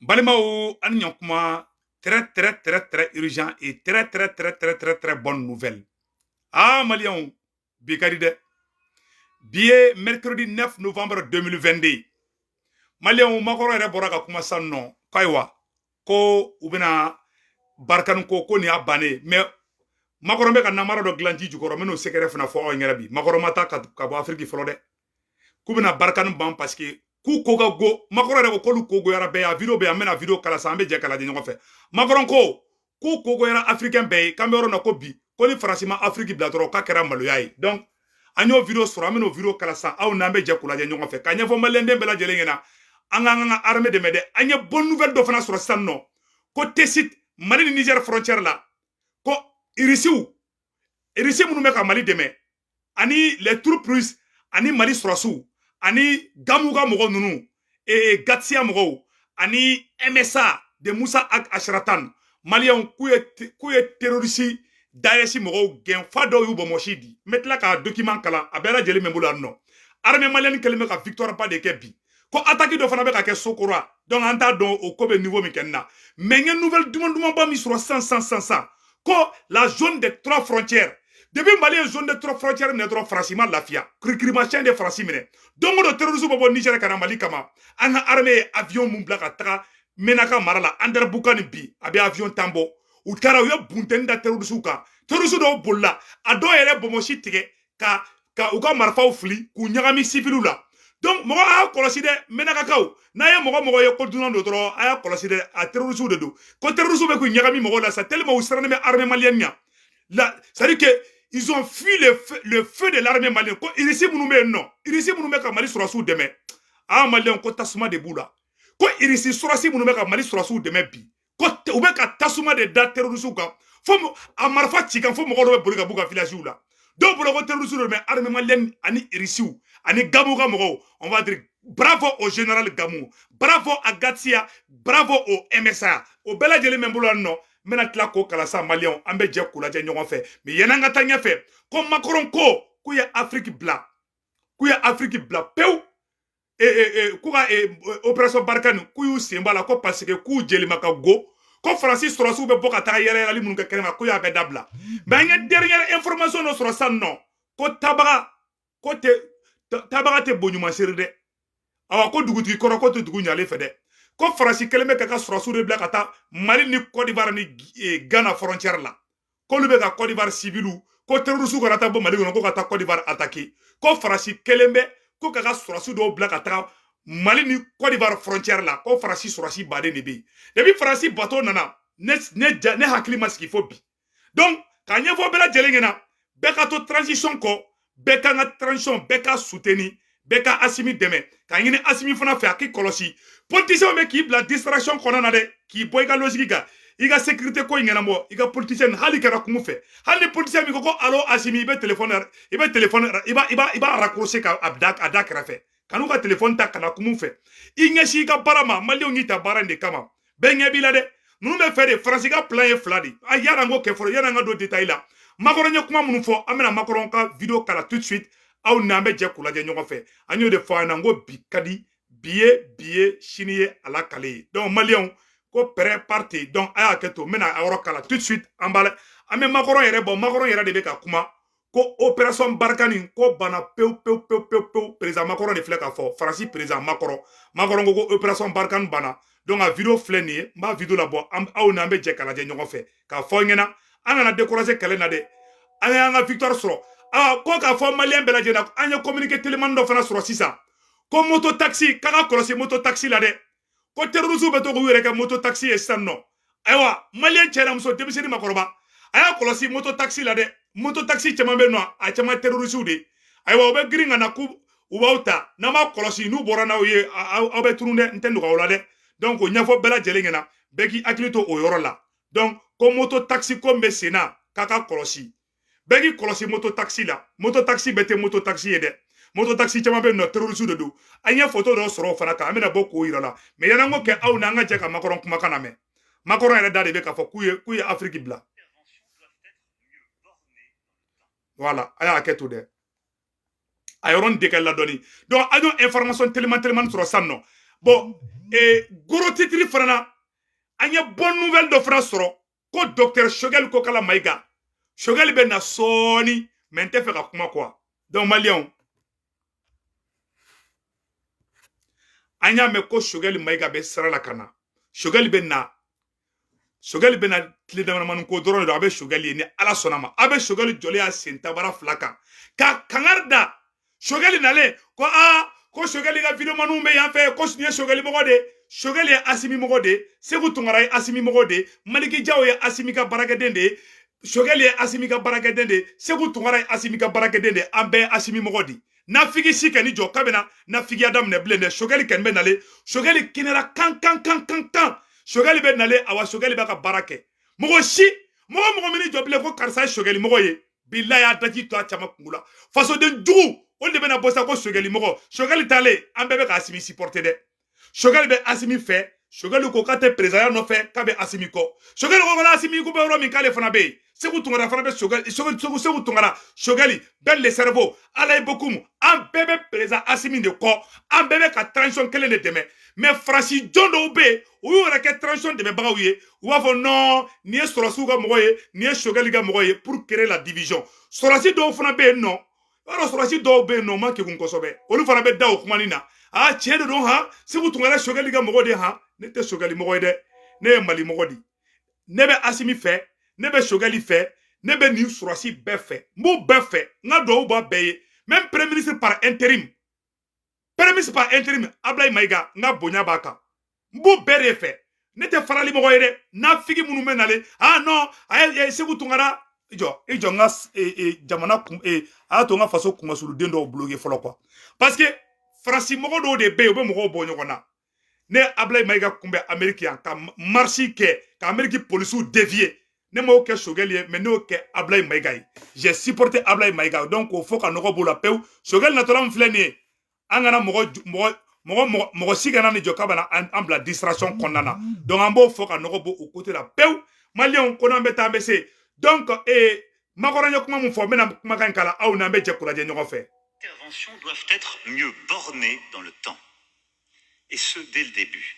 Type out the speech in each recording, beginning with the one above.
Balimao, Anyankuma, très, très, très, très urgent et très, très, très, très, très, très bonne nouvelle. Ah, Malion, Bikaride. Billet mercredi 9 novembre 2022. Malion, Makoro ere boraka kuma sanno. Kaiwa. Ko ubina barkanu ko ni abane. Mais Makoro be ka namara do glanji jukoro meno sekere fana fo o ngerabi. Makoro mata ka bo Afrique folo de. Kubina barkanu ban parce que ku koga go makoro yɛrɛ ko k'olu kogo yara bɛɛ ya video bɛ yan n bɛna video kala sa an bɛ jɛ kala di ɲɔgɔn fɛ makɔrɔn ko k'u kogo yara africain bɛɛ ye k'an bɛ yɔrɔ na ko bi ko ni faransi ma afrique bila dɔrɔn k'a kɛra maloya ye donc an y'o video sɔrɔ an bɛn'o video kala sa aw n'an bɛ jɛ k'u lajɛ ɲɔgɔn fɛ ka ɲɛfɔ maliyɛnden bɛɛ lajɛlen ɲɛna an k'an ka armée dɛmɛ dɛ an ye bonne nouvelle dɔ fana sɔrɔ sisan nɔ ko tesit mali ni niger frontière la ko irisiw minnu bɛ ka mali dɛmɛ ani les troupes russes ani mali sɔrɔsiw ani gamuga mɔgɔ nunu gatsia mɔgɔw ani MSA de Musa Ashratan maliyɛnw k'u ye terroriste Daesh mɔgɔw gɛn fa dɔw y'u bɔmɔsi di n bɛ tila ka document kalan a bɛɛ lajɛlen bɛ n bolo yan nɔ armée malienne kɛlen bɛ ka victoire ba de kɛ bi ko attaque dɔ fana bɛ ka kɛ Sokora donc an t'a dɔn o ko bɛ niveau min kɛ nin na mais n ye nouvelle dumanba min sɔrɔ sisan ko la zone des 3 frontières depuis Mali ye zone de 3 frontières minɛ dɔrɔn Faransi ma lafiya kirikirimasiyɛn de Faransi minɛ don o don terroristes bɛ bɔ Niger ka na Mali kama an ka armée ye avion mun bila ka taga Menaka mara la Anderbuka ni bi a bɛ avion tan bɔ u taara u ye bunteni da terroristes kan terroristes dɔw bolila a dɔw yɛrɛ bɔmɔsi tigɛ ka u ka marifaw fili k'u ɲagami civiliw la donc mɔgɔ a y'a kɔlɔsi dɛ Menakakaw n'a ye mɔgɔ ye ko dunan don dɔrɔn a y'a kɔlɔsi dɛ a terroristes de don ko terroristes bɛ k'u ɲagami mɔgɔw la sa tellement u sirannen bɛ armée malienne ɲɛ la c'est à dire que ils ont fui le feu de l'armée malienne. Ko irisi minnu bɛ yen nɔ, irisi minnu bɛ ka Mali sɔrɔsiw dɛmɛ. Ah maliyɛnw ko tasuma de b'u la. Ko irisi sɔrɔsi minnu bɛ ka Mali sɔrɔsiw dɛmɛ bi. Ko u bɛ ka tasuma de da terroristes kan. Fo a marifa ci kan fo mɔgɔ dɔ bɛ boli ka b'u ka villages la. Dɔw bolo ko terroristes de bɛ armée malienne ani irisiw ani Gamou ka mɔgɔw. On va dire bravo au général Gamou, bravo à Gatsia, bravo au MSA. O bɛɛ lajɛlen bɛ n bolo yan nɔ. N bɛna tila k'o kalasa maliyɛnw an bɛ jɛ k'u lajɛ ɲɔgɔn fɛ mais yan'an ka taa ɲɛfɛ ko Macron ko k'u ye Afrique bila pewu k'u ka opération Barkhane k'u y'u sen bɔ a la ko parce que k'u jelima ka go ko Faransi sɔrɔsiw bɛ bɔ ka taga yɛlɛyɛlɛli minnu kɛ kɛnɛma k'u y'a bɛɛ dabila mais an ye dernière information dɔ sɔrɔ sisan nɔ ko tabaga tɛ bonɲuman seere dɛ awa ko dugutigi kɔrɔ ko tɛ dugu ɲalen fɛ dɛ ko Faransi kɛlen bɛ ka sɔrɔsiw de bila ka taa Mali ni Côte d'Ivoire ni Ghana frontière la k'olu bɛ ka Côte d'Ivoire civiliw ko terroristes kana taa bɔ Mali kɔnɔ ko ka taa Côte d'Ivoire attaquer ko Faransi kɛlen bɛ ko ka sɔrɔsiw dɔw bila ka taga Mali ni Côte d'Ivoire frontière la ko Faransi sɔrɔsi baden de bɛ yen depuis Faransi bateau nana ne hakili ma sigi fo bi donc k'a ɲɛfɔ bɛɛ lajɛlen ɲɛna bɛɛ ka to transition kɔ bɛɛ ka ka transition bɛɛ ka soutenir bɛɛ ka Asimi dɛmɛ k'a ɲini Asimi fana fɛ a k'i kɔlɔsi politiciens bɛ k'i bila distraction kɔnɔna na dɛ k'i bɔ i ka logique kan i ka sécurité ko in ɲɛnabɔ i ka politicien hali kɛra kungo fɛ hali ni politicien min ko allo Asimi i bɛ téléphone i b'a raccrocher ka a da kɛrɛfɛ kan'u ka téléphone ta kana kumu fɛ i ɲɛsin i ka baara ma maliyɛnw y'i ta baara in de kama bɛɛ ɲɛ b'i la dɛ ninnu bɛ fɛ de Faransi ka plan ye 2 de a yan'an k'o kɛ fɔlɔ yan'an ka don détail la Macron ye kuma minnu fɔ an bɛna Macron ka vidéo kala tout de suite aw n'an bɛ jɛ k'u lajɛ ɲɔgɔn fɛ an y'o de fɔ an na n ko bi ka di bi ye sini ye a la kale ye donc maliyɛnw ko prêt parti donc a y'a kɛ to n bɛna a yɔrɔ kala tout de suite an bɛ Macron yɛrɛ bɔ Macron yɛrɛ de bɛ ka kuma ko opération Barkhane ko banna pewu président Macron de filɛ ka fɔ Faransi président Macron ko ko opération Barkhane banna donc a vidéo filɛ nin ye n b'a vidéo labɔ aw n'an bɛ jɛ ka lajɛ ɲɔgɔn fɛ k'a fɔ aw ɲɛna an kana décourager kɛlɛ na dɛ an y'an ka victoire sɔrɔ ko k'a fɔ maliyɛn bɛɛ lajɛlen an ye communiqué télémani dɔ fana sɔrɔ sisan ko moto taxi k'a ka kɔlɔsi moto taxi la dɛ ko terroristes bɛ to k'u yɛrɛ kɛ moto taxi ye sisan nɔ ayiwa maliyɛn cɛ n'a muso denmisɛnnin makɔrɔba a y'a kɔlɔsi moto taxi la dɛ moto taxi caman bɛ nɔ a caman terroristes de ayiwa u bɛ girin ka na k'u b'aw ta n'an b'a kɔlɔsi n'u bɔra n'aw ye aw bɛ tunun dɛ n tɛ nɔgɔya o la dɛ donc o ɲɛfɔ bɛɛ lajɛlen ɲɛna bɛɛ k'i hakili to o yɔrɔ la donc ko moto taxi ko min bɛ sen na k'a ka kɔlɔsi bɛɛ k'i kɔlɔsi moto taxi la moto taxi bɛɛ tɛ moto taxi ye dɛ moto taxi caman bɛ yen nɔ terroristes de don an ye photo dɔ sɔrɔ o fana kan an bɛna bɔ k'o yira la mais yan'an k'o kɛ aw n'an ka jɛ ka Macron kumakan lamɛn Macron yɛrɛ da de bɛ k'a fɔ k'u ye Afrique bila voilà a y'a kɛ to dɛ a yɔrɔnin de kɛ ladɔnni donc an y'o information telimani sɔrɔ sisan nɔ bon gros titre fana anya bonne nouvelle de France soro ko docteur Choguel ko kala Maïga Choguel be na soni mais te fait ka kuma quoi donc malien anya me ko Choguel Maïga be sara la kana Choguel be na tile damana manu ko doro do abe Choguel ni ala sonama abe Choguel joli a senta bara flaka ka kangarda Choguel nale ko Choguel ga video manu be yan fe ko signé Choguel mo de Choguel ye Asimi mo de Segu Tungara ye Asimi mo de Maliki Diaw ye Asimi ka barakaden de Choguel ye Asimi ka barakaden de Segu Tungara ye Asimi ka barakaden de ambe Asimi mo di na figi si kani jo kabena na figi adam ne blende Choguel ken be nale Choguel kinera kan Choguel be nale awa Choguel be ka barake mogo mini jo ble ko karsa Choguel mogo ye billahi adati to achama kungula faso de jugu on de bena bossa ko Choguel tale ambe be ka Asimi supporter de Choguel be Asimi fait Choguel ko kate président no fait kabe Asimi ko Choguel ko na Asimi ko be ro min kale fana be Segu Tungara fana be Segu Tungara Choguel ben le cerveau ala bokum an bebe président Asimi de ko an bebe ka transition kele de deme mais Francis Jondo be o yora ke transition de be bagawiye wa fo non ni Sorasi ga mogoye ni Choguel ga mogoye pour créer la division Sorasi do fana be non alors Sorasi do be non manke kun kosobe olu fana be daw kumanina tiɲɛ de don ha Segu Tungara Choguel ga mɔgɔ de ha ne tɛ Choguel mɔgɔ ye dɛ ne ye Mali mɔgɔ di ne bɛ Asimi fɛ ne bɛ Choguel fɛ ne bɛ nin Sorasi bɛɛ fɛ n b'u bɛɛ fɛ n ka dugawu b'a bɛɛ ye même premier ministre par intérim Ablaye Maïga n ka bonya b'a kan n b'u bɛɛ de fɛ ne tɛ farali mɔgɔ ye dɛ n'a figi minnu bɛ nalen non a ye Segu Tungara i jɔ n ka jamana a y'a to n ka faso kunmasuruden dɔw bloqué fɔlɔ quoi parce que Fransi mogo do de be o be mogo bo ɲɔgɔnna ne Ablaye Maïga kunbɛ Amérique yan ka marche kɛ ka Amérique policiers dévier ne m'o kɛ Choguel ye mais ne y'o kɛ Ablaye Maïga ye j'ai supporté Ablaye Maïga donc o faut ka nɔgɔ b'o la pewu Choguel natɔla min filɛ nin ye an kana mɔgɔ si kana ni jɔ k'a bɛna an bila distraction kɔnɔna na donc an b'o fɔ ka nɔgɔ b'o o côté la pewu maliyɛnw ko n'an bɛ taa an bɛ se donc makɔrɔ ye kuma min fɔ n bɛna kumakan in kala aw n'an bɛ jɛ k'o lajɛ ɲɔgɔn fɛ. Interventions doivent être mieux bornées dans le temps, et ce dès le début.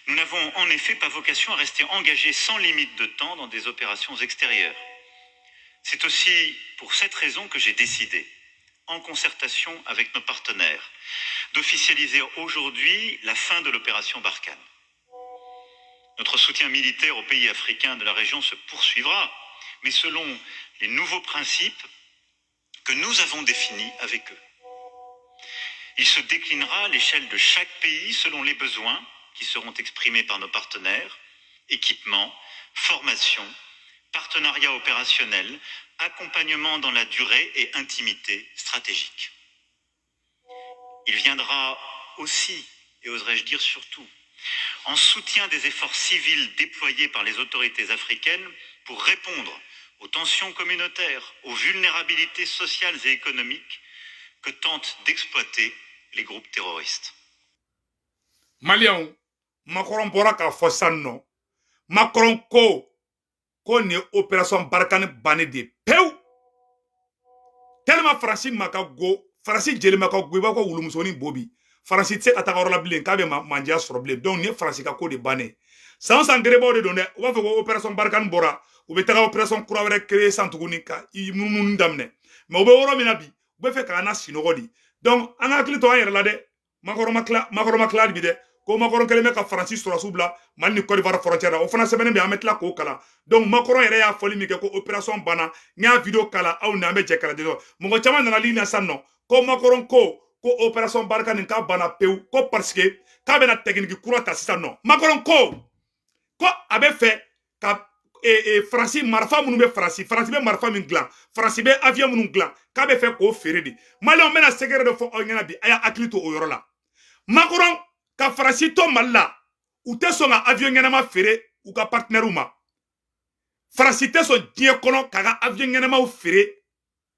Nous n'avons en effet pas vocation à rester engagés sans limite de temps dans des opérations extérieures. C'est aussi pour cette raison que j'ai décidé, en concertation avec nos partenaires, d'officialiser aujourd'hui la fin de l'opération Barkhane. Notre soutien militaire aux pays africains de la région se poursuivra, mais selon les nouveaux principes que nous avons définis avec eux. Il se déclinera à l'échelle de chaque pays selon les besoins qui seront exprimés par nos partenaires, équipement, formation, partenariat opérationnel, accompagnement dans la durée et intimité stratégique. Il viendra aussi, et oserais-je dire surtout, en soutien des efforts civils déployés par les autorités africaines pour répondre aux tensions communautaires, aux vulnérabilités sociales et économiques que tentent d'exploiter les groupes terroristes. Malion, Macron bora ka fosanno. Macron ko ni opération Barkhane bané de peu. Tellement Francis Makago, Francis Jeli Makago ba ko wulumusoni bobi. Francis tse atakaro la bilen ka be manja sorble. Donc ni Francis ka ko de bané. Sans engrebo de donner, on va faire opération Barkhane bora. Ou be taga opération kura wɛrɛ créer sans tuguni ka i munun damne mais o be woro mina bi u be fe ka na sinogo di donc an hakili to an yɛrɛ la dɛ makɔrɔma kila bi dɛ ko makɔrɔ kelen bɛ ka Francis Sorasiw bila Mali ni Côte d'Ivoire frontière la o fana sɛbɛnnen bɛ an bɛ tila k'o kalan donc makɔrɔ yɛrɛ y'a fɔli min kɛ ko opération banna n y'a video kala aw n'an bɛ jɛ kala de mɔgɔ caman nana li na san nɔ ko makɔrɔ ko opération Barkhane ka banna pewu ko parce que k'a bɛna technique kura ta sisan nɔ makɔrɔ ko a bɛ fɛ ka Francis marfa minnu bɛ Francis bɛ marfa min dilan Francis bɛ avion minnu dilan k'a bɛ fɛ k'o feere de maliyɛnw bɛna secret dɔ fɔ aw ɲɛna bi a y'a hakili to o yɔrɔ la Macron ka Francis to Mali la u tɛ sɔn ka avion ɲɛnama feere u ka partenaires ma Francis tɛ sɔn diɲɛ kɔnɔ k'a ka avion ɲɛnamaw feere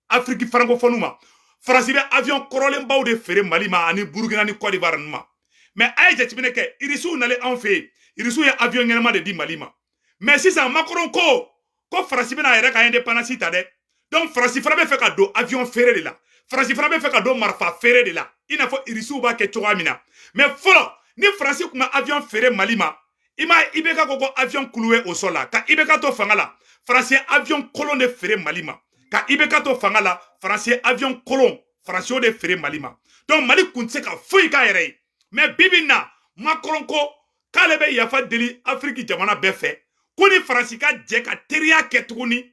Afrique francophone ma Francis bɛ avion kɔrɔlenbaw de feere Mali ma ani Burkina ni Côte d'Ivoire ma mais a ye jateminɛ kɛ Irisiw nalen anw fɛ yen Irisiw ye avion ɲɛnama de di Mali ma mais sisan Macron ko Francis bɛna a yɛrɛ ka indépendance ta dɛ donc Francis fana bɛ fɛ ka don avion feere de la Francis fana bɛ fɛ ka don marifa feere de la i n'a fɔ Irisiw b'a kɛ cogoya min na mais fɔlɔ ni Français kuma avion ferré Malima ima ibeka koko avion cloué au sol là ka ibeka to fangala Français avion colon de ferré Malima ka ibeka to fangala Français avion colon Français de ferré Malima donc Mali kunse ka foyi ka yere mais bibina Macron ko kale be yafa deli Afrique jamana be fe kuni Français ka je ka teria ke tuguni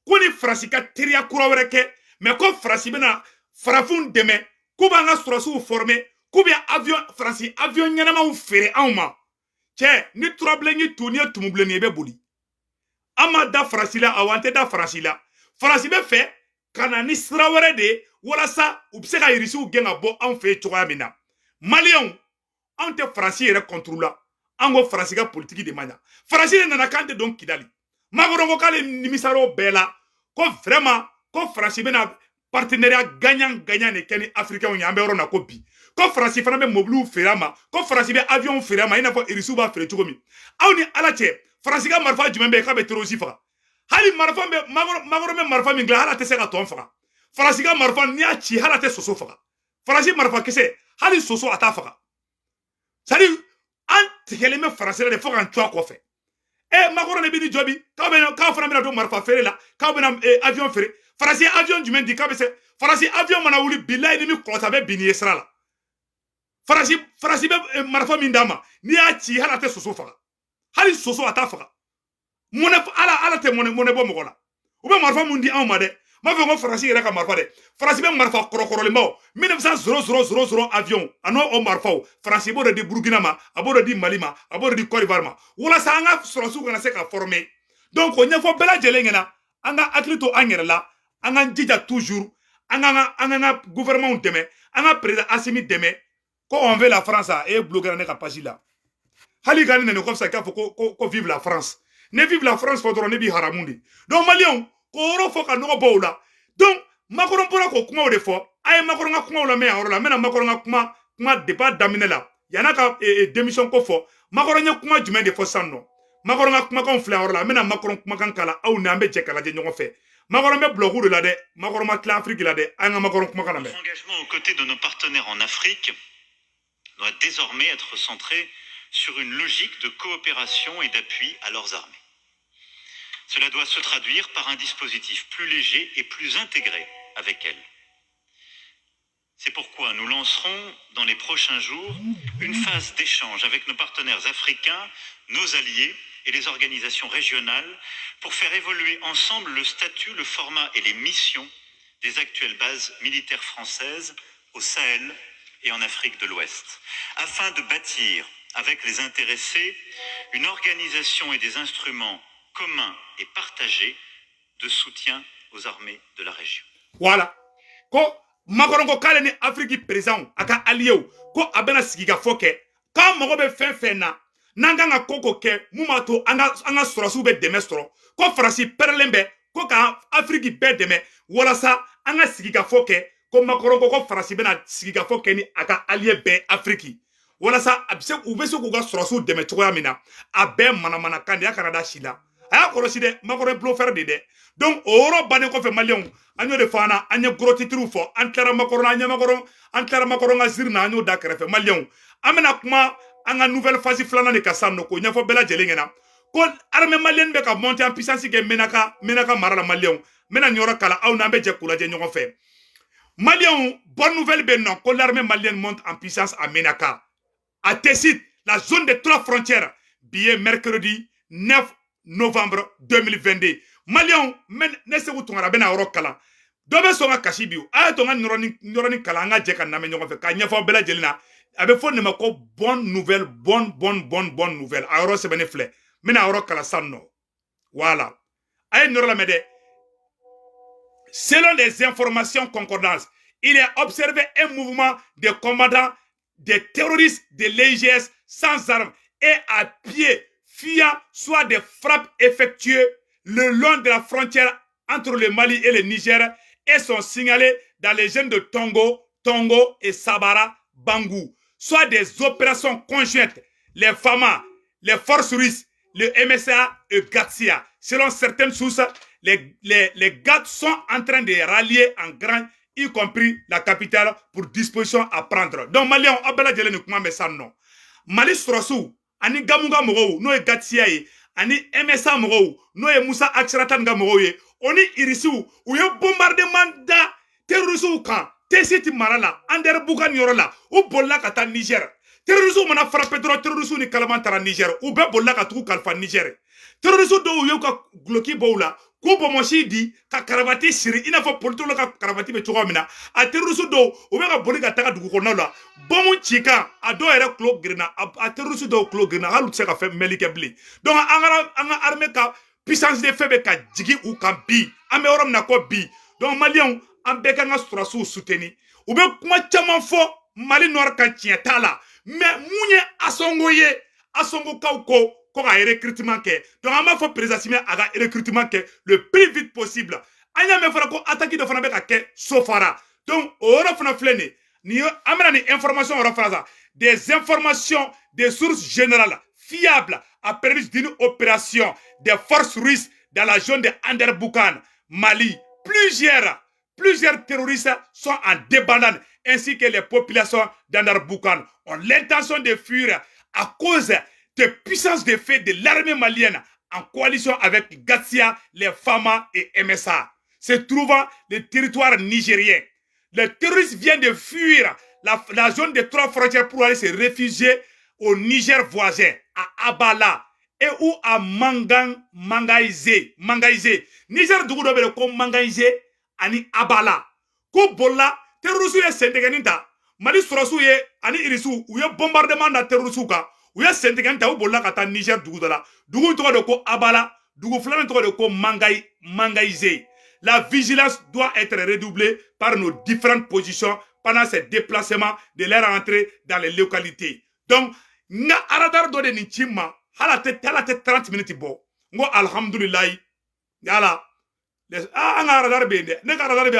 kuni Français ka teria kura wɛrɛ kɛ mais ko Français bena farafun dɛmɛ k'u b'an ka sɔrɔsiw former k'u bɛ Français avion ɲɛnamaw feere anw ma cɛ ni turabilenni tu ni ye tumubilenni i bɛ boli an ma da Français la awɔ an tɛ da Français la Français bɛ fɛ ka na ni sira wɛrɛ de ye walasa u bɛ se ka irisiw gɛn ka bɔ anw fɛ yen cogoya min na Maliyɛnw anw tɛ Français yɛrɛ contre la an ko Français ka politique de man ɲa Français de nana k'an tɛ dɔn Kidali Macron ko k'ale nimisara o bɛɛ la ko vraiment ko Français bɛna partenariat gagnant de kɛ ni Africains ye an bɛ yɔrɔ na ko bi ko Français fana bɛ mobiliw feere a ma ko Français bɛ avion feere a ma i n'a fɔ irisiw b'a feere cogo min aw ni Ala cɛ Français ka marifa jumɛn bɛ yen k'a bɛ terroriste faga hali marifa bɛ Macron bɛ marifa min dilan hali a tɛ se ka tɔn faga Français ka marifa n'i y'a ci hali a tɛ soso faga Français marifa kisɛ hali soso a t'a faga c'est à dire an tigɛlen bɛ Français la de fo k'an to a kɔfɛ Macron de bɛ ni jɔ bi k'aw fana bɛna don marifa feere la k'aw bɛna avion feere Français avion jumɛn di k'a bɛ se Français avion mana wuli bilayi ni min kɔlɔsi a bɛ bin nin ye sira la Français bɛ marifa min d'a ma n'i y'a ci hali a tɛ soso faga hali soso a t'a faga ala tɛ mɔnɛ bɔ mɔgɔ la u bɛ marifa mun di anw ma dɛ m'a fɛ ko Français yɛrɛ ka marifa dɛ Français bɛ marifa kɔrɔkɔrɔlenbaw 1900 avion a n'o marifaw Français b'o de di Burkina ma a b'o de di Mali ma a b'o de di Côte d'Ivoire ma walasa an ka sɔrɔsiw kana se ka former donc o ɲɛfɔ bɛɛ lajɛlen ɲɛna an ka hakili to an yɛrɛ la an k'an jija toujours an ka gouvernement dɛmɛ an ka président Assimi dɛmɛ ko on veut la France et bloquer ne ka page la hali gani ne ko sa k'a fɔ ko vive la France ne vive la France fɔ dɔrɔn ne bi haramundi donc Maliens ko yɔrɔ fɔ ka nɔgɔ bɔ o la donc Macron bɔra k'o kumaw de fɔ a ye Macron ka kumaw lamɛn a yɔrɔ la n bɛna Macron ka kuma débat daminɛ la yan'a ka démission ko fɔ Macron ye kuma jumɛn de fɔ sisan nɔ Macron ka kumakanw filɛ a yɔrɔ la n bɛna Macron kumakan kala aw ni an bɛ jɛ ka lajɛ ɲɔgɔn fɛ Macron bɛ bloqué de la dɛ Macron ma tila Afrique la dɛ an ka Macron kumakan lamɛn. Notre engagement aux côtés de nos partenaires en Afrique doit désormais être centré sur une logique de coopération et d'appui à leurs armées. Cela doit se traduire par un dispositif plus léger et plus intégré avec elles. C'est pourquoi nous lancerons dans les prochains jours une phase d'échange avec nos partenaires africains, nos alliés et les organisations régionales pour faire évoluer ensemble le statut, le format et les missions des actuelles bases militaires françaises au Sahel et en Afrique de l'Ouest, afin de bâtir avec les intéressés une organisation et des instruments communs et partagés de soutien aux armées de la région. Voilà. Ko Macron ko kale ni Afrique président aka allié ko abena sigi ka foke ka mogo be fen na nanga nga koko ke mumato anga sorosu be demestro ko France perlembe ko ka Afrique be deme wala sa anga sigi ka foke ko Macron ko France bena sigi ka foke ni aka allié be Afrique wala sa abse ubeso ko ga sorosu deme toya mina abe mana kandi Canada shila aya korosi de Macron bluffeur de donc oro bane ko fe Maliens anyo de fana anya gros titre fo antara Macron anya Macron antara Macron ngazirna anyo da krefe Maliens amena kuma anga nouvelle phase flana de kasano ko nyafo bela jelengena ko armée malienne be ka monter en puissance ke menaka marala Maliens mena nyora kala aw na be je kula je nyoko fe Maliens bonne nouvelle ben non ko l'armée malienne monte en puissance à Menaka à Tessit la zone des 3 frontières billet mercredi 9 novembre 2022 Maliens men ne se wutungara bena oro kala dobe songa kashibiu a to nga nyoroni kala nga je kan na me nyoko fe ka nyafo bela jelina abe fo ne mako bonne nouvelle bonne nouvelle a oro se benefle mena oro kala sanno voilà ay noro la mede selon les informations concordantes il est observé un mouvement de combattants des terroristes de l'IGS sans armes et à pied fuyant soit des frappes effectuées le long de la frontière entre le Mali et le Niger et sont signalés dans les zones de Tongo et Sabara Bangou, soit des opérations conjointes, les FAMA, les forces russes, le MSA et Gatsia. Selon certaines sources, les GAT sont en train de rallier en grand, y compris la capitale, pour disposition à prendre. Donc, Maliens, Abela Djeleni Koumame Sanno. Mali surasu ani gamuga mɔgɔw n'o ye Gatsia ye ani MSA mɔgɔw n'o ye Musa Aksaratan ka mɔgɔw ye oni irisiw u ye bombardement da terrorisiw kan T-Site mara la Ander Bougan yɔrɔ la u bolila ka taa Niger terrorisiw mana frappé dɔrɔn terrorisiw ni kalaman taara Niger u bɛɛ bolila ka tugu kalifa Niger terrorisiw dɔw y'u ka gloki bɔw la k'u bɔmɔsi di ka karavati siri i n'a fɔ politiw ka karavati bɛ cogoya min na a terrorisiw dɔw u bɛ ka boli ka taga dugu kɔnɔnaw la bɔmu ci kan a dɔw yɛrɛ kulo girinna a terrorisiw dɔw kulo girinna hali u tɛ se ka fɛn mɛli kɛ bilen donc an ka armée ka puissance de fɛ bɛ ka jigin u kan bi an bɛ yɔrɔ min na ko bi donc maliyɛnw an bɛɛ kan ka sɔrɔsiw soutenir u bɛ kuma caman fɔ Mali Nord kan tiɲɛ t'a la mais mun ye Asongo ye Asongokaw ko k'a ye recrutement kɛ donc an b'a fɔ président Simi a ka recrutement kɛ le plus vite possible an y'a mɛn fana ko attaque dɔ fana bɛ ka kɛ Sofara donc o yɔrɔ fana filɛ nin ye an bɛna nin information yɔrɔ fana sa des informations des sources générales fiables a permis d'une opération des forces russes dans la zone de Anderboukan, Mali. Plusieurs terroristes sont en débandade ainsi que les populations d'Anderboukan ont l'intention de fuir à cause des puissances de fait de l'armée malienne en coalition avec Gatsia, les Fama et MSA, se trouvant le territoire nigérien. Les terroristes viennent de fuir la zone des 3 frontières pour aller se réfugier au Niger voisin, à Abala et ou à Mangaïze. Niger dugu dɔ bɛ yen ko Mangaïze ani Abala. Ko bolla terroriste ye sentigɛnin ta. Mali sɔrɔsiw ye ani irisiw u ye bombardement da terroriste kan. U ye sentigɛnin ta u bolila ka taa Niger dugu dɔ la. Dugu tɔgɔ de ko Abala, dugu filanan tɔgɔ de ko Mangaïze. La vigilance doit être redoublée par nos différentes positions pendant ces déplacements de leur entrée dans les localités. Donc, nga aradar do de ni chimma hala te 30 minutes bo ngo alhamdulillah yala anga aradar be de ne aradar be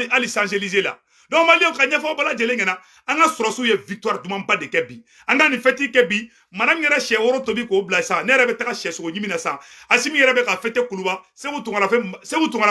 ali s'angéliser là donc malio ka nyafo bala jelengena anga sorosu ye victoire dumamba de kebi anga ni feti kebi manam ngere che woro tobi ko bla sa ne rebe taka che so nyimina sa asimi rebe ka fete kuluba se vous tungala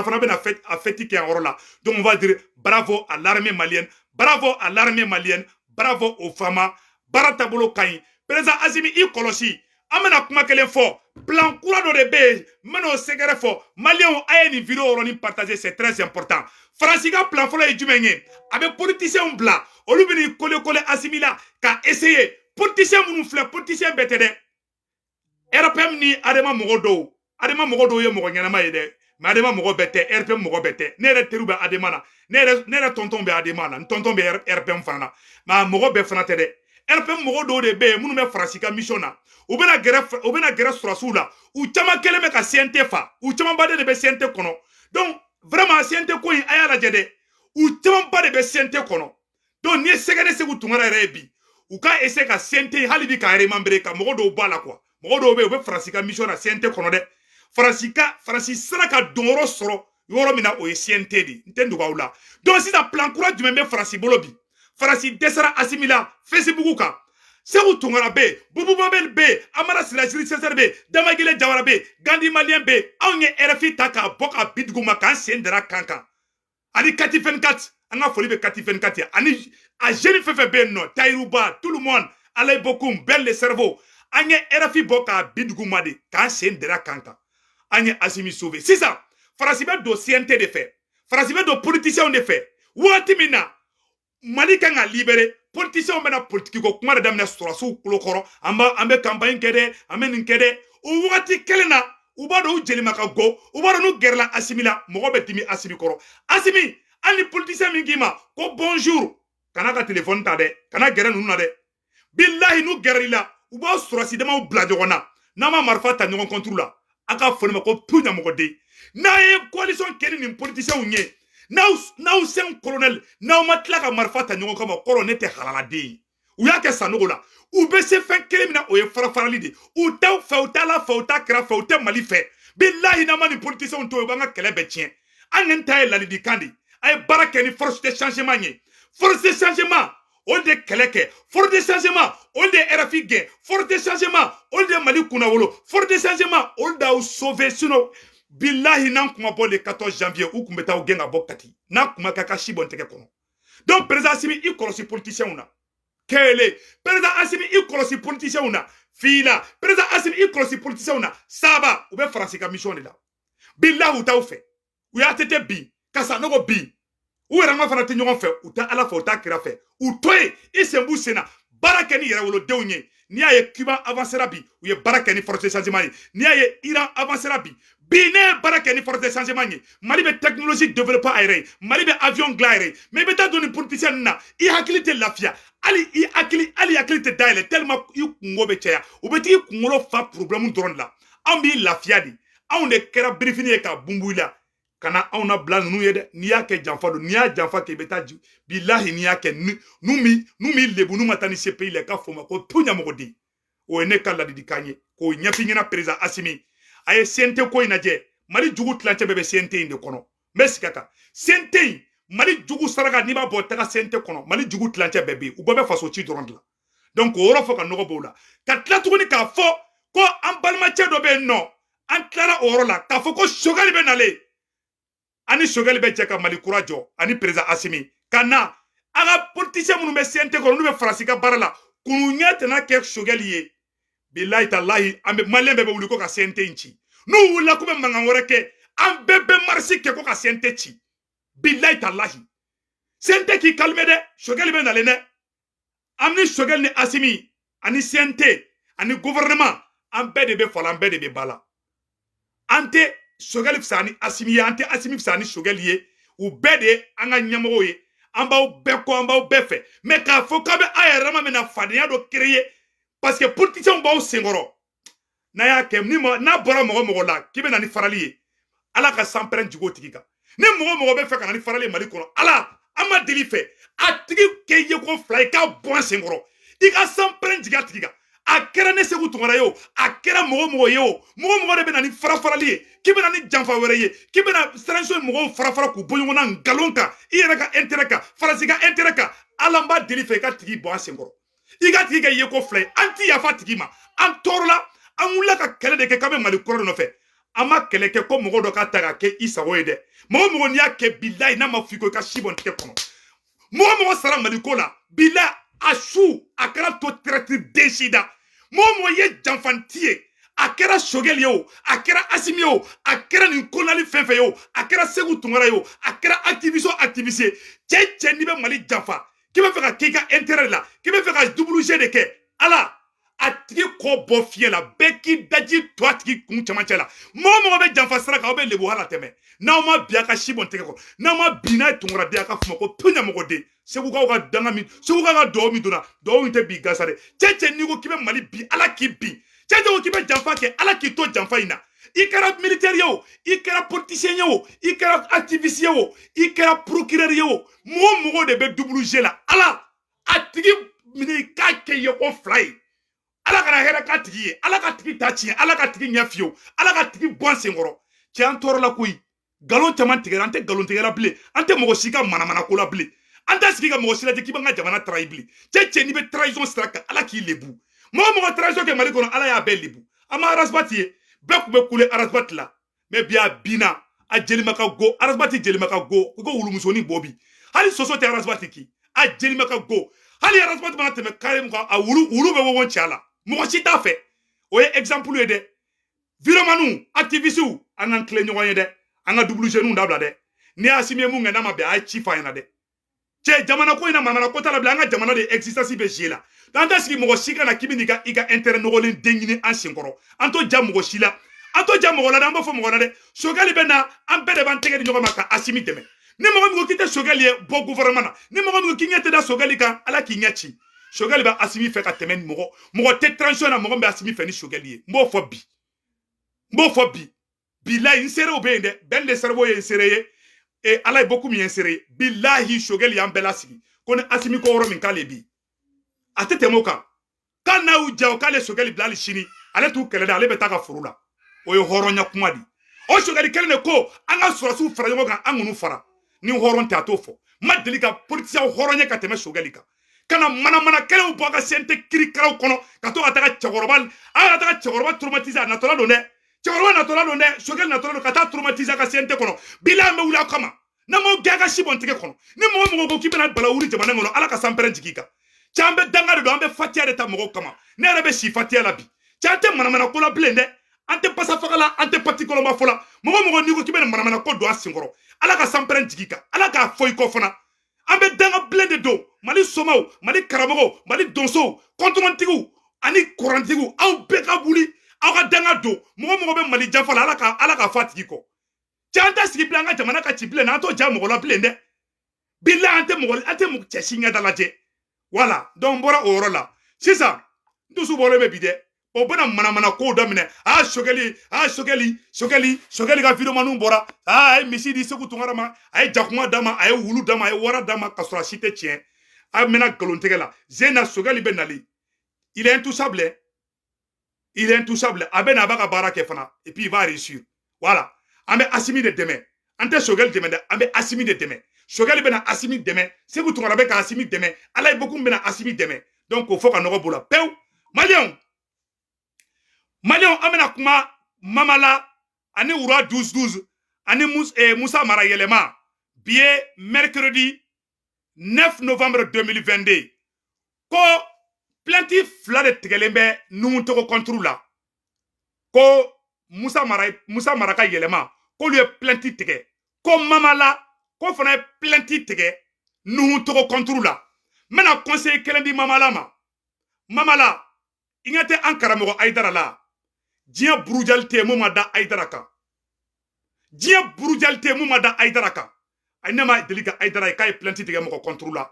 fana be na fete a feti ke woro là donc on va dire bravo à l'armée malienne, bravo aux femmes, baratabolo kayi. Président Azimi i kolosi amena kuma kelen fo plan kura do de be meno segere fo malien aye ni vidéo ro ni partager c'est très important Franciga plan fo la jumenye avec politicien bla olu bini kole Azimi la ka essayer politicien munu fle politicien betede RPM ni adema mogodo ye mogo nyanama yede mais adema mogo bete RPM mogo bete ne re teru be adema na ne re tonton be adema na tonton be RPM fana ma mogo be fana tede RPM mogo do de be munu me Franciga mission na u bena gere surasu la u chama keleme ka CNT fa u chama bade de be CNT kono donc vraiment CNT ko yi aya la jede u chama bade be CNT kono donc ni segene segu tungara rebi u ka essayer ka CNT halibi ka remember ka mogo do bala quoi mogo do be u be Franciga mission na CNT kono de Francis sera ka dongoro soro yoro mina o ye CNT di ntendu ka ula donc si ta plan kura jumembe Francis bolobi Francis desara asimila Facebook ka Sekou Tungara be Boubou Babel be Amara Silajiri Cesar be Damagile Jawara be Gandhi Malien be Awnye RFI taka boka bidguma kan sendera kankan ani Kati 24 anga foli be Kati 24 ani a jeune fefe be no Tairuba tout le monde alay bokum bel le cerveau anye RFI boka bidguma de kan sendera kankan anye Asimi sauvé c'est ça Frasibe do CNT de fait Frasibe do politicien de fait wati mina Mali kan ga libéré politicien bena politique ko kuma da damna surasu kulokoro ambe campagne kede ameni kede o wati kelena ubado ujeli makago ubado no gerla Asimila mogo betimi Asimi koro Asimi ani politicien mingima ko bonjour kana ka téléphone ta de kana gere nunu na de billahi nu gerila uba surasi dama bla jogona nama marfa ta nyon contre la aka foni mako punya mogo de na e coalition keni ni politicien unye Now sen colonel now matla ka marfata nyongo kama colonel te halala de u ya ke sanogo la u be se fen kelemina o ye farafarali de u taw fawta la fawta kra fawta mali fe billahi na mani politicien to banga kele be tien angen tay la di kandi ay barake ni force de changement ni force de changement on de keleke force de changement on de RFI gen force de changement on de mali kunawolo force de changement on da sauver sinon billahi nan kuma bo le 14 janvier ou kumbeta genga bokati na kuma kaka shibon teke kono donc président Simi i korosi politicien una kele président Assimi i kolosi politicien na fila président Assimi i kolosi politicien na saba u be France ka mission de la billahu taw fe u ya tete bi kasa nogo bi u yɛrɛ ma fana tɛ ɲɔgɔn fɛ u tɛ ala fɛ u t'a kira fɛ u to yen i sen b'u sen na baara kɛ ni yɛrɛ wolodenw ye n'i y'a ye Cuba avancera bi u ye baara kɛ ni force de changement ye n'i y'a ye Iran avancera bi ne ye baara kɛ ni force de changement ye Mali bɛ technologie développer a yɛrɛ ye Mali bɛ avion dilan a yɛrɛ ye mais i bɛ taa don ni politicien ninnu na i hakili tɛ lafiya hali hakili tɛ dayɛlɛ tellement i kungo bɛ caya u bɛ t'i kunkolo fa problème dɔrɔn de la anw b'i lafiya de anw de kɛra birifini ye ka bunbu i la kana anw na bila ninnu ye dɛ n'i y'a kɛ janfa don n'i y'a janfa kɛ i bɛ taa bilahi n'i y'a kɛ n'u mi lebu n'u ma taa ni CPI la k'a fɔ ma ko tu ɲamɔgɔden o ye ne ka ladilikan ye k'o ɲɛf'i ɲɛna président Assimi a ye CNT ko in lajɛ Mali jugu tilancɛ bɛɛ bɛ CNT in de kɔnɔ n bɛ sigi a kan CNT in Mali jugu saraka n'i b'a bɔ taga CNT kɔnɔ Mali jugu tilancɛ bɛɛ bɛ yen u bɛɛ bɛ faso ci dɔrɔn de la donc o yɔrɔ fɔ ka nɔgɔ b'o la ka tila tuguni k'a fɔ ko an balimacɛ dɔ bɛ yen nɔ an tilara o yɔrɔ la k'a fɔ ko Choguel bɛ nalen ani Choguel bɛ jɛ ka Mali kura jɔ ani président Assimi ka na an ka politicien minnu bɛ CNT kɔnɔ n'u bɛ farasi ka baara la kunu ɲɛ tɛna kɛ Choguel ye bilahi talahi an bɛ maliyɛn bɛɛ bɛ wuli ko ka CNT in ci n'u wulila k'u bɛ mankan wɛrɛ kɛ an bɛɛ bɛ marche kɛ ko ka CNT ci bilahi talahi CNT k'i calmer dɛ Choguel bɛ nalen dɛ an ni Choguel ni Assimi ani CNT ani gouvernement an bɛɛ de bɛ fala an bɛɛ de bɛ bala an tɛ Choguel fisa ni Assimi ye an tɛ Assimi fisa ni Choguel ye u bɛɛ de ye an ka ɲɛmɔgɔw ye an b'aw bɛɛ kɔ an b'aw bɛɛ fɛ mais k'a fɔ k'a bɛ a yɛrɛ ma bɛna fadenya dɔ créer parce que politiciens b'aw senkɔrɔ n'a y'a kɛ n'a bɔra mɔgɔ mɔgɔ la k'i bɛ na ni farali ye ala ka sanpɛrɛn jigin o tigi kan ni mɔgɔ bɛ fɛ ka na ni farali ye Mali kɔnɔ ala an ma deli fɛ a tigi kɛ ye ko fila i k'a bɔ an senkɔrɔ i ka sanpɛrɛn jigin a tigi kan a kɛra ne Segu Tunkara ye o a kɛra mɔgɔ ye o mɔgɔ de bɛ na ni farali ye k'i bɛ na ni janfa wɛrɛ ye k'i bɛ na sɛrɛnso mɔgɔw fara k'u bɔ ɲɔgɔn na nkalon kan i yɛrɛ ka intérêt kan Faransi ka intérêt kan ala n b'a deli fɛ i ka tigi bɔ an senkɔrɔ i ka tigi kɛ ye ko fila ye an ti yafa tigi ma an tɔɔrɔla an wulila ka kɛlɛ de kɛ k'an bɛ Mali kɔrɔ de nɔfɛ an ma kɛlɛ kɛ ko mɔgɔ dɔ ka ta ka kɛ i sago ye dɛ mɔgɔ n'i y'a kɛ bilahi n'a ma f'i ko i ka si bɔ n tigɛ kɔnɔ mɔgɔ sara Mali ko la bilahi a su a kɛra to traître desida mɔgɔ ye janfanti ye a kɛra Choguel ye o a kɛra Assimi ye o a kɛra nin konali fɛn fɛn ye o a kɛra Segu Tunkara ye o a kɛra activiste ye cɛ n'i bɛ Mali janfa k'i bɛ fɛ ka k'i ka intérêt la k'i bɛ fɛ ka double G de kɛ ala a tigi kɔ bɔ fiɲɛ la bɛɛ k'i daji to a tigi kun cɛmancɛ la mɔgɔ bɛ janfa sira kan aw bɛ lebu hala tɛmɛ n'aw ma bi a ka si bɔn tɛgɛ kɔrɔ n'aw ma bi n'a ye Tunkaraden a ka fɔ ko to ɲamɔgɔden Segukaw ka danga min Segukaw ka duwawu min donna duwawu in tɛ bi gasa dɛ cɛ n'i ko k'i bɛ Mali bi ala k'i bi cɛ ko k'i bɛ janfa kɛ ala k'i to janfa in na i kɛra militaire ye o i kɛra politicien ye o i kɛra activiste ye o i kɛra procureur ye o mɔgɔ de bɛ double G la ala a tigi minɛ k'a kɛ ye ko fila ye ala kana hɛrɛ k'a tigi ye ala ka tigi ta tiɲɛ ala ka tigi ɲɛ fiyewu ala ka tigi bɔ an senkɔrɔ cɛ an tɔɔrɔ la koyi nkalon caman tigɛra an tɛ nkalon tigɛla bilen an tɛ mɔgɔ si ka manamana ko la bilen an tɛ sigi ka mɔgɔ si lajɛ k'i b'an ka jamana trahir bilen cɛ n'i bɛ trahison sira kan ala k'i lebu mɔgɔ trahison kɛ Mali kɔnɔ ala y'a bɛɛ lebu an ma Arasbati ye bɛɛ tun bɛ kule Arasbati la mais bi a binna a jelima ka go Arasbati jelima ka go ko wulumusonin bɔ bi hali soso tɛ Arasbati ki a jelima ka go hali Arasbati mana tɛmɛ kare mun kan a wulu bɛ wɔwɔ cɛ a la mɔgɔ si t'a fɛ o ye exemple ye dɛ viromaniw activistes an n'an tilen ɲɔgɔn ye dɛ an ka double G n'u dabila dɛ ni Assimi ye mun kɛ n'a ma bɛn a ye ci f'a ɲɛna dɛ cɛ jamana ko in na manamana ko t'a la bilen an ka jamana de existence bɛ gie la an tɛ sigi mɔgɔ si ka na k'i bɛ n'i ka intérêt nɔgɔlen den ɲini an senkɔrɔ an to ja mɔgɔ si la an to ja mɔgɔ la dɛ an b'a fɔ mɔgɔ la dɛ Choguel bɛ na an bɛɛ de b'an tɛgɛ di ɲɔgɔn ma ka Assimi dɛmɛ ni mɔgɔ min ko k'i tɛ Choguel ye bɔ gouvernement na ni mɔgɔ min ko k'i ɲɛ tɛ da Choguel kan ala k'i ɲɛ ci Choguel bɛ Assimi fɛ ka tɛmɛ ni mɔgɔ tɛ transition na mɔgɔ min bɛ Assimi fɛ ni Choguel ye n b'o fɔ bi bilahi n seerew bɛ yen dɛ bɛn de cerveau ye n seere ye ala ye beaucoup min ye n seere ye bilahi Choguel y'an bɛɛ lasigi ko ni Assimi ko yɔrɔ min k'ale bi a tɛ tɛmɛ o kan k'a n'a y'u ja o k'ale Choguel bila hali sini ale t'u kɛlɛ dɛ ale bɛ taa ka foro la o ye hɔrɔnya kuma di o Choguel kelen de ko an ka sɔrɔsiw fara ɲɔgɔn kan an k'u fara ni hɔrɔn tɛ a t'o fɔ ma deli ka politicien hɔrɔnya ka tɛmɛ Choguel kan kana manamana kɛlɛw bɔ a ka CNT kirikaraw kɔnɔ ka to ka taga cɛkɔrɔba traumatiser a natɔla don dɛ cɛkɔrɔba natɔla don dɛ Choguel natɔla don ka taa traumatiser a ka CNT kɔnɔ bilahi an bɛ wuli aw kama n'an m'aw gɛn a ka si bɔn tigɛ kɔnɔ ni mɔgɔ ko k'i bɛna bala wuli jamana kɔnɔ ala ka sanpɛrɛn jigin kan Chambe danga de ambe fatia de ta mogo kama. Ne rebe si fatia la bi. Chante manamana ko la blende. Ante pasa fakala ante patikolo ma fola. Mogo ni ko kibe manamana ko do asingoro. Ala ka sampren jigika. Ala ka foy ko fana. Ambe danga blende do. Mali somao, mali karamogo, mali donso, kontrontigu, ani korantigu. Aw beka buli. Aw ka danga do. Mogo be mali jafala ala ka fatigi ko. Chanta sigi blanga jamana ka chible na to jamo la blende. Billa ante mo cheshinga dalaje. Voilà, donc bora oro la. C'est ça. Nous sou bole be bide. O bona mana ko damine. Shogeli ga video manu bora. Misi di seku tungara ma. Jakuma dama, wulu dama, wara dama kasura chite tien. Mena galontege la. Zena Shogeli benali. Il est intouchable. Il est intouchable. Aben abaka barake fana. Et puis il va réussir. Voilà. Ambe asimi de demain. Ante Shogeli demain. Ambe asimi de demain. Shogeli bena asimi demain. C'est que tu m'as ka asimi demain. Allah beaucoup bena asimi demain. Donc il faut qu'on aura boula. Peu Malion amena kuma mamala ane oura 12-12 ane Moussa Mara Yelema billet mercredi 9 novembre 2022 ko plaintif fla de tegelembe nous toko contre la ko Moussa Mara Yelema ko lui plaintif tege ko mamala ko fana plaintif tege nous toko contre la mena conseil kelendi mamala ingate ankaramogo aidara la Dia brujalte mu mada aidaraka. Dia brujalte mu mada aidaraka. Ainama delika aidara kai planti de mo contrôla.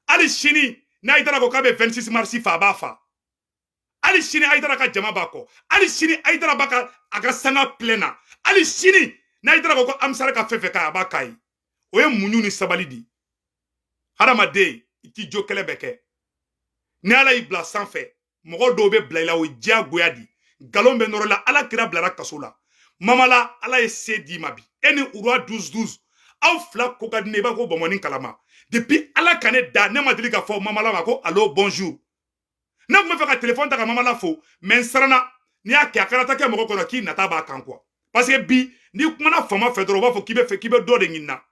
Ali shini na aidara ko kabe 26 mars fa bafa. Ali shini aidara ka jama bako. Ali shini aidara baka aga sanga plena. Ali shini na aidara ko amsara ka fefe ka abakai. Oye munyu ni sabalidi. Harama de iti jokele beke. Ne ala ibla sans fait. Mogo dobe blaila o dia goyadi. Galombe norola ala kira blara kasola mamala ala ese di mabi eni urwa 12-12 aw fla ko kadne ba ko bomoni kalama depuis ala kane da ne ma deli ka fo mamala ma ko allo bonjour na me fa ka téléphone ta ka mamala fo men sarana ni a ka karata ke moko kono ki nata ba kan quoi parce que bi ni kuma na fama fe doro ba fo kibe do de nyina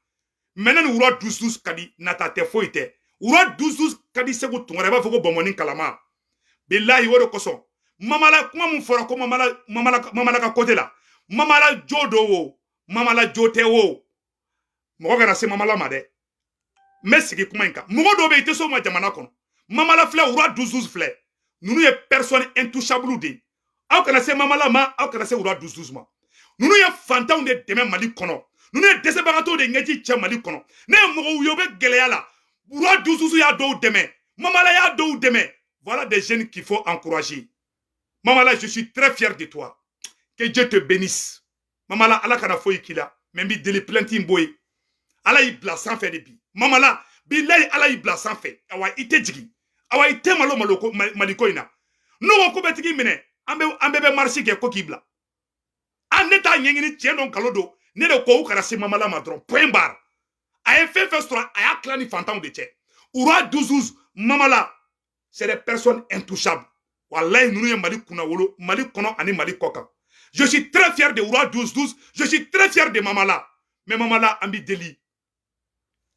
menen urwa 12-12 kadi nata te fo ite urwa 12-12 kadi se ko tungare ba fo ko bomoni kalama billahi woro koso mamala kuma mun fora ko mamala ka côté la mamala jodo wo mamala jote wo mo gara se mamala ma de mesigi kuma inka mo do be ite so ma jamana kono mamala fle ura 12-12 fle nunu ye personne intouchable de aw kana se mamala ma aw kana se ura 12-12 ma nunu ye fantaw de deme mali kono nunu ye desebagato de ngeji che mali kono ne mo yo be geleya la ura 12-12 ya do deme mamala ya do deme voilà des jeunes qu'il faut encourager. Mamala, je suis très fier de toi. Que Dieu te bénisse. Mamala, ala kana foyi kila. Même bi deli planting boy. Ala i bla sans fait de bi. Mamala, billahi ala i bla sans fait. Awa ite jigi. Awa ite maliko ina. No ko betigi mine. Ambe be marché ke ko kibla. Aneta nyengini tiendo kalodo. Ne de ko ukara se mamala madron. Point bar. Aye fait stra aya klani fantam de che. Ura 12 mamala. C'est des personnes intouchables. Wallahi nous mali kuna wolo mali kono ani mali koka. Je suis très fier de Oura 12-12. Je suis très fier de Mamala. Mais Mamala ambi deli.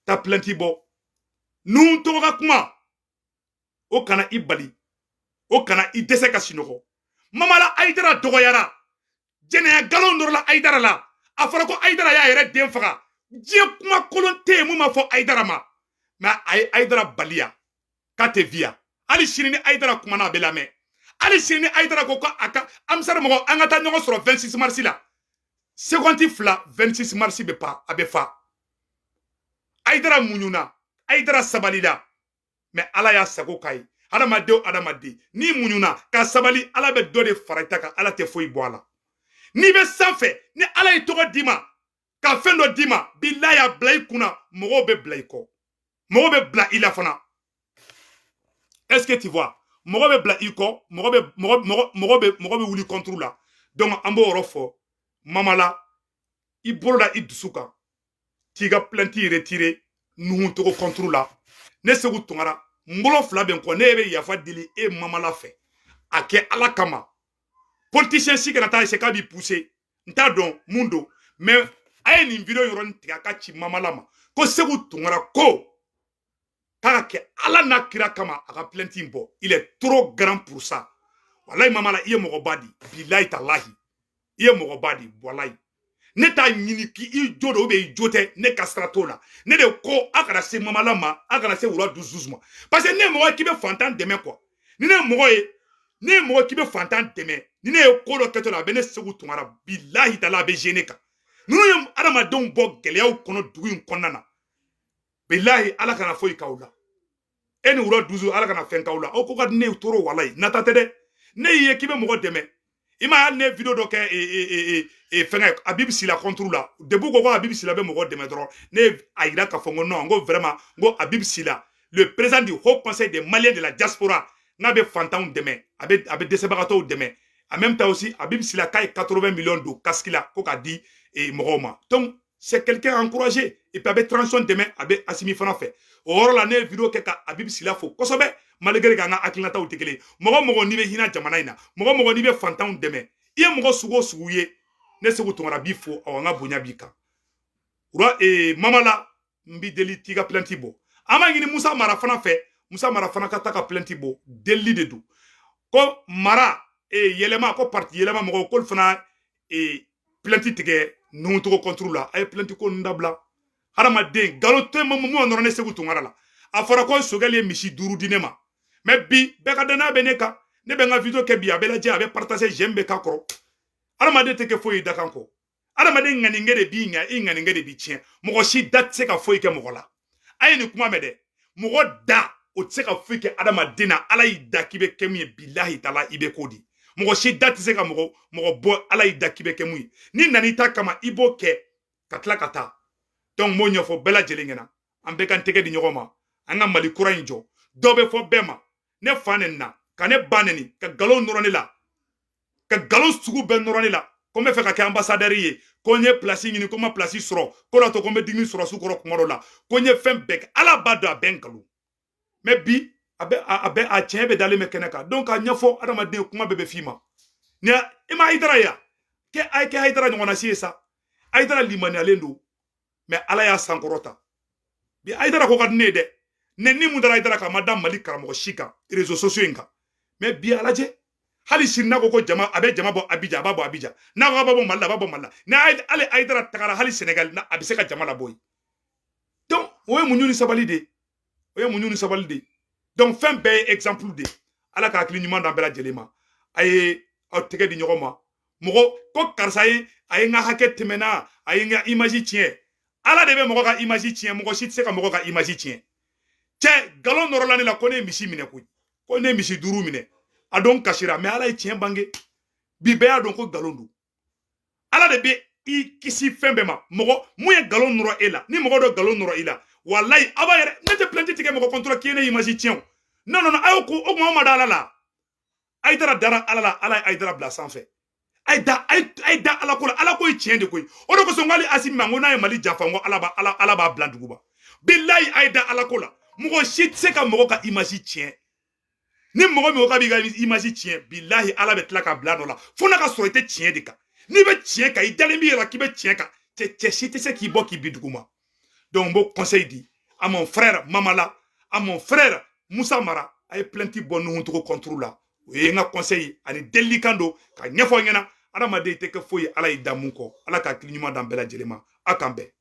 Ta plenty bo. Nous toga kuma. O kana ibali. O kana idese kasinoho. Mamala aidara dogoyara. Jene galon dorla aidara la. Afara ko aidara ya yere den faga. Die kuma kolonte mu ma fo aidara ma. Ma aidara balia. Kate via. Ali shirini aidara kuma na belame. Ali sini aidara ko aka amsar mo angata nyongo soro 26 mars la seconde fla 26 mars be pa abefa aidara munyuna aidara sabalida mais ala ya sago kai adamade ni munyuna ka sabali ala be do de farata ka ala te foi boala ni be sanfe ni ala yi togo dima ka fendo dima billahi ablay kuna mo be blay ko mo be bla ila fana. Est-ce que tu vois? Mogo be bla iko mogo be wuli contre la donc ambo orofo mamala i boroda i dusuka tiga planti retiré nous to contre la ne segu tungara mbolo fla ben ko ne be yafa dili e mamala fe ake ala kama politicien si kana ta se ka bi pousser nta don mundo mais ay ni video yoron tiga ka ci mamala ma ko segu tungara ko k'a kɛ ala n'a kira kama a ka plainte in bɔ il est trop grand pour ça wallahi mama la i ye mɔgɔba di bilahi talahi i ye mɔgɔba di wallahi ne t'a ɲini k'i jo do i jo tɛ ne ka sira t'o la ne de ko a kana se mama la ma a kana se wura dusu ma parce que ne mɔgɔ k'i bɛ fantan dɛmɛ quoi ni ne mɔgɔ ye ne mɔgɔ k'i bɛ fantan dɛmɛ ni ne ye ko dɔ kɛtɔ la a bɛ ne segu tungara bilahi tala a bɛ gêner kan ninnu ye adamadenw bɔ gɛlɛyaw kɔnɔ dugu in kɔnɔna na bilahi ala kana foyi k'aw la e ni wura dusu ala kana fɛn k'aw la aw ko ka ne toro walayi nata tɛ dɛ ne ye k'i bɛ mɔgɔ dɛmɛ i ma hali ne video dɔ kɛ fɛngɛ Habib Sila contre la depuis ko Habib Sila bɛ mɔgɔ dɛmɛ dɔrɔn ne a yira k'a fɔ n ko non n ko vraiment n ko Habib Sila le président du Haut Conseil des Maliens de la diaspora n'a bɛ fantanw dɛmɛ a bɛ dɛsɛbagatɔw dɛmɛ en même temps aussi Habib Sila k'a ye 80 millions don casque la ko k'a di mɔgɔw ma donc c'est quelqu'un à encourager et puis a bɛ transition dɛmɛ a bɛ Assimi fana fɛ o yɔrɔ la ne ye video kɛ ka Habib Sila fo kosɛbɛ malgré k'an ka hakilinataw tɛ kelen mɔgɔ n'i bɛ hinɛ jamana in na mɔgɔ n'i bɛ fantanw dɛmɛ i ye mɔgɔ sugu o sugu ye ne segu tungara b'i fo awɔ n ka bonya b'i kan mama la n b'i deli t'i ka plainte bɔ an b'a ɲini Musa Mara fana fɛ Musa Mara fana ka taa ka plainte bɔ deli de don ko mara yɛlɛma ko parti yɛlɛma mɔgɔw k'olu fana plainte tigɛ nuhutogo contre la a ye plainte ko ninnu dabila hadamaden nkalon tɛ mun nɔrɔ ne segu tungara la a fɔra ko Sogɛli ye misi 5 di ne ma mais bi bɛɛ ka danaya bɛ ne kan ne bɛ n ka video kɛ bi a bɛ lajɛ a bɛ partager j'aime bɛ k'a kɔrɔ adamaden tɛ kɛ foyi da kan kɔ adamaden ŋaninkɛ de b'i ɲa i ŋaninkɛ de b'i tiɲɛ mɔgɔ si da tɛ se ka foyi kɛ mɔgɔ la a ye nin kuma mɛn dɛ mɔgɔ da o tɛ se ka foyi kɛ adamaden na ala y'i da k'i bɛ kɛ mun ye bilahi tala i bɛ k'o di mɔgɔ si da tɛ se ka mɔgɔ bɔ ala y'i da k'i bɛ kɛ mun ye ni nani ta kama i b'o kɛ ka tila ka taa donc n b'o ɲɛfɔ bɛɛ lajɛlen ɲɛna an bɛɛ k'an tɛgɛ di ɲɔgɔn ma an ka mali kura in jɔ dɔ bɛ fɔ bɛɛ ma ne fa nɛni na ka ne ba nɛni ka nkalon nɔrɔ ne la ka nkalon sugu bɛɛ nɔrɔ ne la ko n bɛ fɛ ka kɛ ambassadeur ye ko n ye place ɲini ko n ma place sɔrɔ ko la to ko n bɛ dimi sɔrɔ su kɔrɔ kuma dɔ la ko n ye fɛn bɛɛ kɛ ala b'a dɔn a bɛ nkalon mais bi a tiɲɛ bɛ dalen bɛ kɛnɛ kan donc a ɲɛfɔ adamaden kuma bɛɛ bɛ f'i ma ni i ma Haidara ye kɛ Haidara ɲɔgɔnna si ye sa Haidara limaniyalen don mais ala y'a sankɔrɔta bi Haidara ko ka di ne ye dɛ ne ni mun dara Haidara kan a ma da Mali karamɔgɔ si kan réseaux sociaux in kan mais bi a lajɛ hali sini n'a ko jama a bɛ jama bɔ Abidjan a b'a bɔ Abidjan n'a ko a b'a bɔ Mali la a b'a bɔ Mali la ni hali Haidara tagara hali Sénégal a bɛ se ka jama labɔ yen donc o ye muɲu ni sabali de ye donc fɛn bɛɛ ye exemple de ala ka hakili ɲuman d'an bɛɛ lajɛlen ma a ye aw tɛgɛ di ɲɔgɔn ma mɔgɔ ko karisa ye a ye n ka hakɛ tɛmɛna a ye n ka image tiɲɛ ala de bɛ mɔgɔ ka image tiɲɛ mɔgɔ si tɛ se ka mɔgɔ ka image tiɲɛ cɛ nkalon nɔrɔla ne la ko ne ye misi minɛ koyi ko ne ye misi 5 minɛ a don kasira mais ala ye tiɲɛ bange bi bɛɛ y'a dɔn ko nkalon don ala de bɛ i kisi fɛn bɛɛ ma mɔgɔ mun ye nkalon nɔrɔ e la ni mɔgɔ dɔ nkalon nɔrɔ i la walayi a b'a yɛrɛ ne tɛ plainte tigɛ mɔgɔ contre k'i ye ne image tiɲɛ non non a y'o ko o kuma ma da ala la Haidara dara ala la ala ye Haidara bila sanfɛ a ye da ala ko la ala ko ye tiɲɛ de koyi o de kosɔn k'ale Assimi ma n ko n'a ye Mali janfa n ko ala b'a bila dugu ma bilayi a ye da ala ko la mɔgɔ si tɛ se ka mɔgɔ ka image tiɲɛ ni mɔgɔ min ko k'a b'i ka image tiɲɛ bilahi ala bɛ tila ka bila dɔ la fo n'a ka sɔrɔ i tɛ tiɲɛ de kan n'i bɛ tiɲɛ kan i dalen b'i yɛrɛ k'i bɛ tiɲɛ kan cɛ si tɛ se k'i bɔ k'i bi dugu ma donc n b'o conseil di à mon frère Mamala à mon frère Musa Mara a ye plainte bɔ nuhutogo contre la o ye n ka conseil ani delikan don ka ɲɛfɔ ɲɛna adamaden tɛ kɛ foyi ala y'i da mun kɔ ala ka hakili ɲuman d'an bɛɛ lajɛlen ma a k'an bɛn